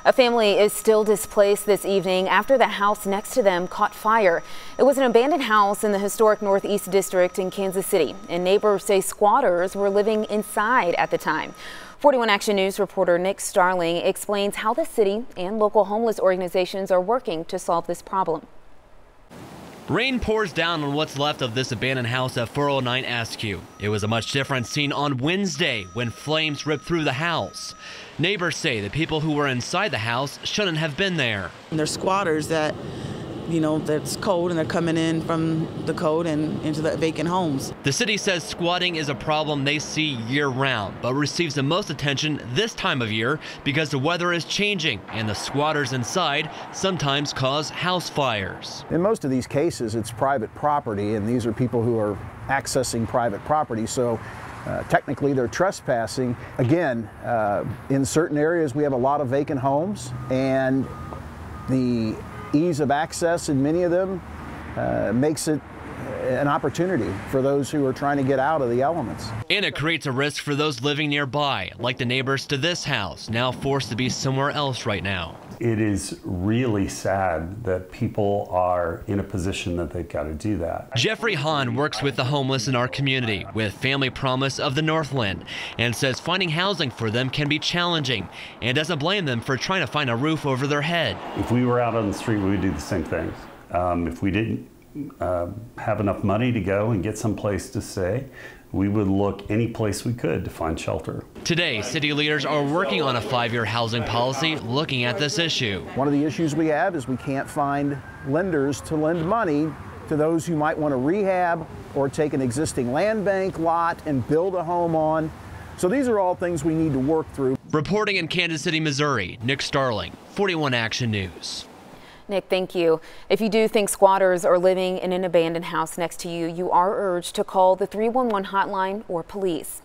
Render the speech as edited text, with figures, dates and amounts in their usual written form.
A family is still displaced this evening after the house next to them caught fire. It was an abandoned house in the historic Northeast District in Kansas City, and neighbors say squatters were living inside at the time. 41 Action News reporter Nick Starling explains how the city and local homeless organizations are working to solve this problem. Rain pours down on what's left of this abandoned house at 409 Askew. It was a much different scene on Wednesday when flames ripped through the house. Neighbors say the people who were inside the house shouldn't have been there. And they're squatters that, that's code, and they're coming in from the code and into the vacant homes. The city says squatting is a problem they see year-round, but receives the most attention this time of year because the weather is changing and the squatters inside sometimes cause house fires. In most of these cases, it's private property, and these are people who are accessing private property, so technically they're trespassing. Again, in certain areas we have a lot of vacant homes, and the ease of access in many of them makes it an opportunity for those who are trying to get out of the elements. And it creates a risk for those living nearby, like the neighbors to this house, now forced to be somewhere else right now. It is really sad that people are in a position that they've got to do that. Jeffrey Hahn works with the homeless in our community with Family Promise of the Northland and says finding housing for them can be challenging and doesn't blame them for trying to find a roof over their head. If we were out on the street, we would do the same thing. If we didn't have enough money to go and get some place to stay, we would look any place we could to find shelter. Today, city leaders are working on a 5-year housing policy looking at this issue. One of the issues we have is we can't find lenders to lend money to those who might want to rehab or take an existing land bank lot and build a home on. So these are all things we need to work through. Reporting in Kansas City, Missouri, Nick Starling, 41 Action News. Nick, thank you. If you do think squatters are living in an abandoned house next to you, you are urged to call the 311 hotline or police.